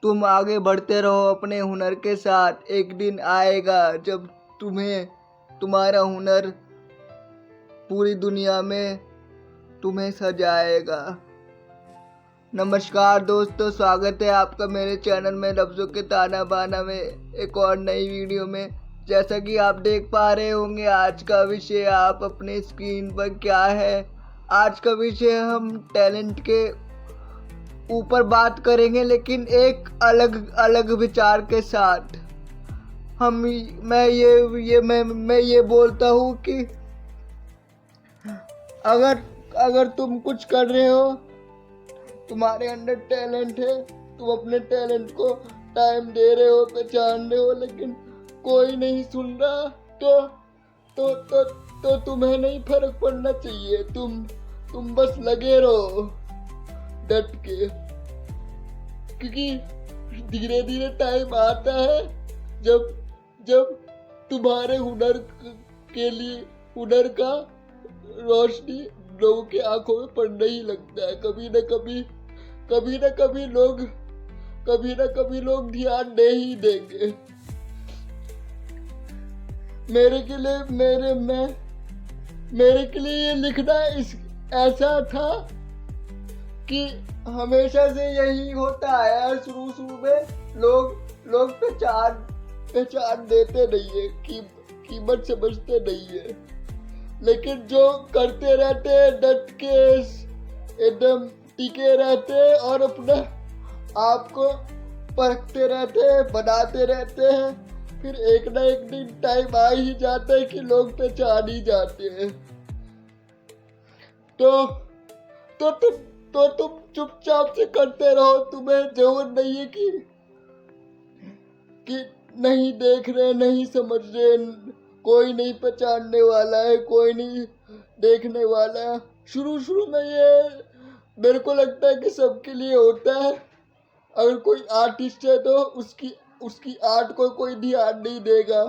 तुम आगे बढ़ते रहो अपने हुनर के साथ। एक दिन आएगा जब तुम्हारा हुनर पूरी दुनिया में तुम्हें सजाएगा। नमस्कार दोस्तों, स्वागत है आपका मेरे चैनल में लफ्ज़ों के ताना बाना में एक और नई वीडियो में। जैसा कि आप देख पा रहे होंगे, आज का विषय आप अपने स्क्रीन पर क्या है। आज का विषय हम टैलेंट के ऊपर बात करेंगे, लेकिन एक अलग विचार के साथ। मैं ये बोलता हूँ कि अगर तुम कुछ कर रहे हो, तुम्हारे अंदर टैलेंट है, तुम अपने टैलेंट को टाइम दे रहे हो, पहचान रहे हो, लेकिन कोई नहीं सुन रहा, तो तुम्हें नहीं फर्क पड़ना चाहिए। तुम बस लगे रहो डट के, क्योंकि धीरे धीरे टाइम आता है जब तुम्हारे हुनर का रोशनी लोगों की आंखों में पड़ने ही लगता है। कभी ना कभी लोग ध्यान दे ही देंगे। मेरे के लिए ये लिखना ऐसा था कि हमेशा से यही होता है। शुरू में लोग पहचान देते नहीं है, कीमत समझते नहीं है, लेकिन जो करते रहते हैं, डट के एकदम टिके रहते हैं और अपने आप को परखते रहते हैं, बनाते रहते हैं, फिर एक ना एक दिन टाइम आ ही जाता है कि लोग पहचान ही जाते हैं। तो तुम चुपचाप से करते रहो। तुम्हें जरूरत नहीं है कि नहीं देख रहे, नहीं समझ रहे, कोई नहीं पहचानने वाला है, कोई नहीं देखने वाला है। शुरू में ये मेरे को लगता है कि सबके लिए होता है। अगर कोई आर्टिस्ट है तो उसकी आर्ट को कोई ध्यान नहीं देगा।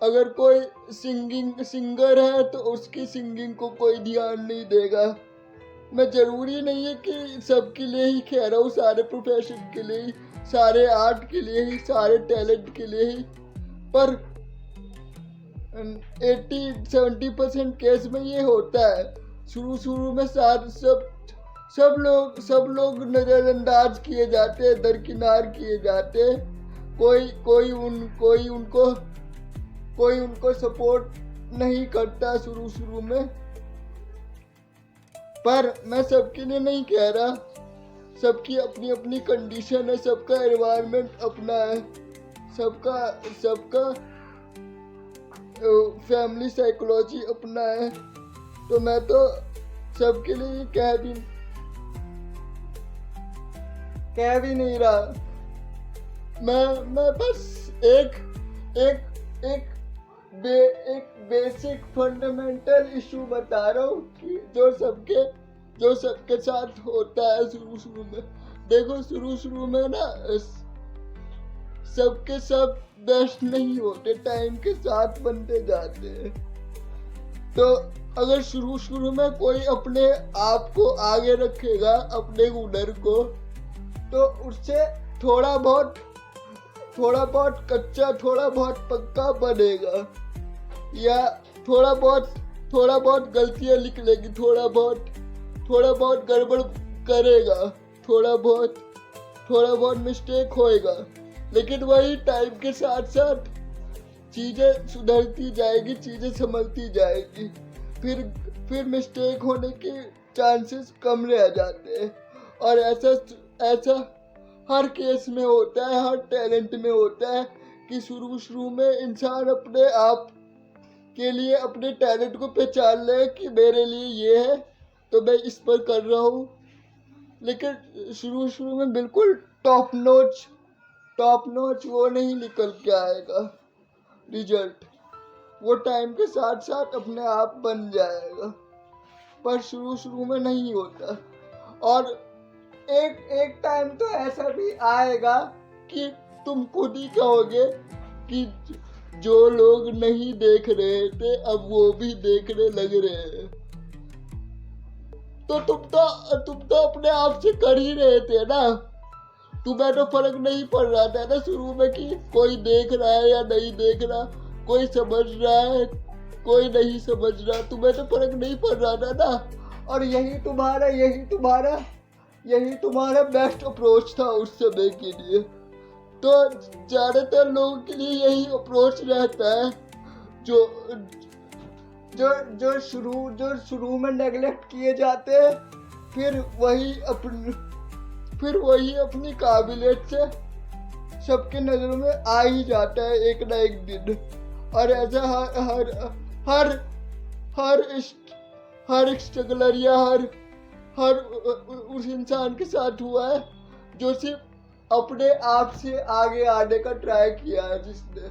अगर कोई सिंगर है तो उसकी सिंगिंग को कोई ध्यान नहीं देगा। मैं जरूरी नहीं है कि सबके लिए ही कह रहा हूँ, सारे प्रोफेशन के लिए ही, सारे आर्ट के लिए ही, सारे टैलेंट के लिए ही, पर 80-70% केस में ये होता है। शुरू में सब लोग नजरअंदाज किए जाते हैं, दरकिनार किए जाते हैं। कोई उनको सपोर्ट नहीं करता शुरू में। पर मैं सबके लिए नहीं कह रहा, सबकी अपनी अपनी कंडीशन है, सबका एनवायरनमेंट अपना है, सबका फैमिली साइकोलॉजी अपना है। तो मैं तो सबके लिए कह भी नहीं रहा। मैं बस एक बेसिक फंडामेंटल इशू बता रहा हूँ कि जो सबके साथ होता है शुरू में। देखो, शुरू में ना सबके सब बेस्ट नहीं होते, टाइम के साथ बनते जाते हैं। तो अगर शुरू में कोई अपने आप को आगे रखेगा, अपने हुनर को, तो उससे थोड़ा बहुत कच्चा, थोड़ा बहुत पक्का बनेगा, या थोड़ा बहुत गलतियां निकलेगी, थोड़ा बहुत गड़बड़ करेगा, थोड़ा बहुत मिस्टेक होएगा, लेकिन वही टाइम के साथ साथ चीजें सुधरती जाएगी, चीजें संभलती जाएगी। फिर मिस्टेक होने के चांसेस कम रह जाते हैं। और ऐसा हर केस में होता है, हर टैलेंट में होता है कि शुरू में इंसान अपने आप के लिए अपने टैलेंट को पहचान ले कि मेरे लिए ये है तो मैं इस पर कर रहा हूँ। लेकिन शुरू में बिल्कुल टॉप नॉच वो नहीं निकल के आएगा रिजल्ट। वो टाइम के साथ साथ अपने आप बन जाएगा, पर शुरू में नहीं होता। और एक टाइम तो ऐसा भी आएगा कि तुम खुद ही कहोगे कि जो लोग नहीं देख रहे थे अब वो भी देखने लग रहे हैं। तो तुम तो अपने आप से कर ही रहे थे ना। तुम्हें तो फर्क नहीं पड़ रहा था ना शुरू में कि कोई देख रहा है या नहीं देख रहा, कोई समझ रहा है कोई नहीं समझ रहा, तुम्हें तो फर्क नहीं पड़ रहा था ना। और यही तुम्हारा बेस्ट अप्रोच था उस समय के लिए। तो ज्यादातर लोगों के लिए यही अप्रोच रहता है, जो शुरू में नेगलेक्ट किए जाते हैं, फिर वही अपनी काबिलियत से सबके नजरों में आ ही जाता है एक ना एक दिन। और ऐसा हर स्ट्रगलर या हर उस इंसान के साथ हुआ है जो सिर्फ अपने आप से आगे आने का ट्राई किया है, जिसने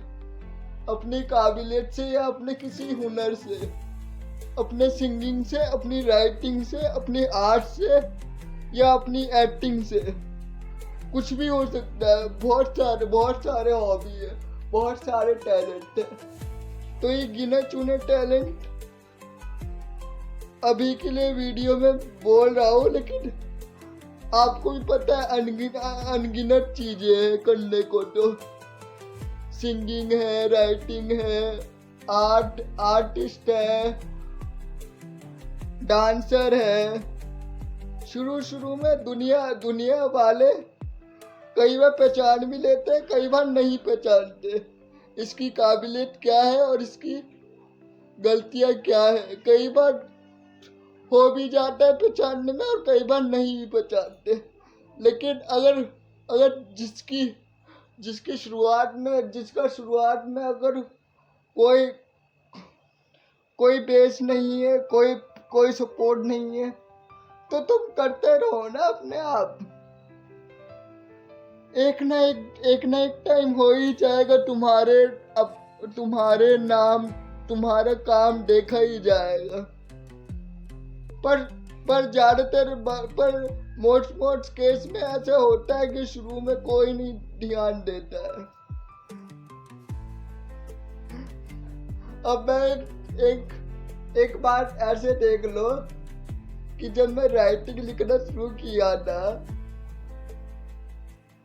अपनी काबिलियत से या अपने किसी हुनर से, अपने सिंगिंग से, अपनी राइटिंग से, अपनी आर्ट से या अपनी एक्टिंग से, कुछ भी हो सकता है। बहुत सारे हॉबी है, बहुत सारे टैलेंट है। तो ये गिने चुने टैलेंट अभी के लिए वीडियो में बोल रहा हूँ, लेकिन आपको भी पता है अनगिनत चीजें हैं करने को। तो सिंगिंग है, राइटिंग है, आर्टिस्ट है, डांसर है। शुरू में दुनिया वाले कई बार पहचान भी लेते हैं, कई बार नहीं पहचानते इसकी काबिलियत क्या है और इसकी गलतियां क्या है। कई बार हो भी जाता है पहचानने में और कई बार नहीं भी पहचानते। लेकिन अगर जिसका शुरुआत में अगर कोई बेस नहीं है, कोई सपोर्ट नहीं है, तो तुम करते रहो ना अपने आप। एक ना एक टाइम हो ही जाएगा, तुम्हारे नाम, तुम्हारा काम देखा ही जाएगा। पर ज्यादातर मोस्ट केस में ऐसा होता है कि शुरू में कोई नहीं ध्यान देता है। अब मैं एक बात ऐसे देख लो कि जब मैं राइटिंग लिखना शुरू किया था,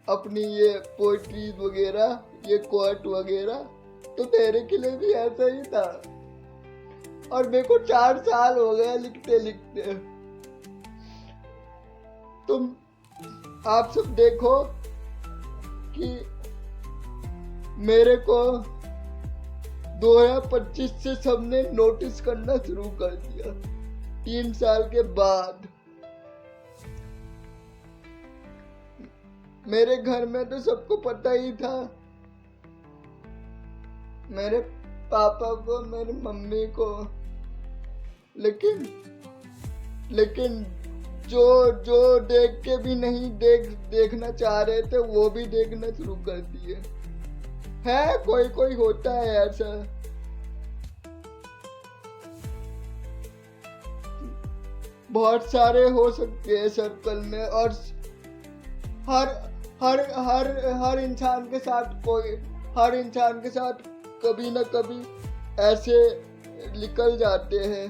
अपनी ये पोइट्री वगैरह, ये कोट वगैरह, तो तेरे के लिए भी ऐसा ही था। और मेरे को 4 साल हो गए लिखते। तुम आप सब देखो कि मेरे को 2025 से सबने नोटिस करना शुरू कर दिया, 3 साल के बाद। मेरे घर में तो सबको पता ही था, मेरे पापा को, मेरी मम्मी को। लेकिन जो देख के भी नहीं देखना चाह रहे थे, वो भी देखना शुरू कर दिए। है कोई होता है ऐसा। बहुत सारे हो सकते हैं सर्कल में, और हर इंसान के साथ कभी ना कभी ऐसे निकल जाते हैं।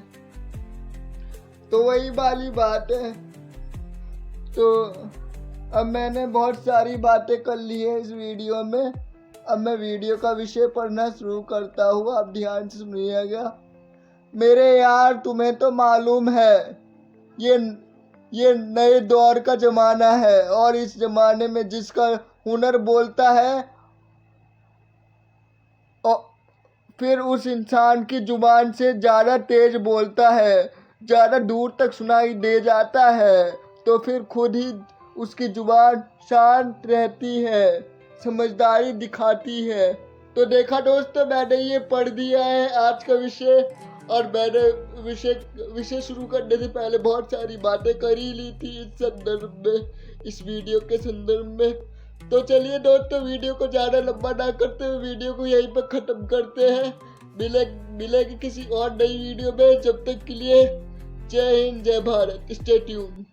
तो वही वाली बात है। तो अब मैंने बहुत सारी बातें कर ली है इस वीडियो में। अब मैं वीडियो का विषय पढ़ना शुरू करता हूँ, आप ध्यान से सुनिएगा। मेरे यार, तुम्हें तो मालूम है ये नए दौर का जमाना है, और इस जमाने में जिसका हुनर बोलता है और फिर उस इंसान की जुबान से ज़्यादा तेज बोलता है, ज़्यादा दूर तक सुनाई दे जाता है, तो फिर खुद ही उसकी जुबान शांत रहती है, समझदारी दिखाती है। तो देखा दोस्तों, मैंने ये पढ़ दिया है आज का विषय, और मैंने विषय शुरू करने से पहले बहुत सारी बातें कर ही ली थी इस संदर्भ में, इस वीडियो के संदर्भ में। तो चलिए दोस्तों, वीडियो को ज़्यादा लंबा ना करते हुए वीडियो को यहीं पर ख़त्म करते हैं। मिलेगी किसी और नई वीडियो में। जब तक के लिए जय हिंद, जय भारत, स्टे ट्यून्ड।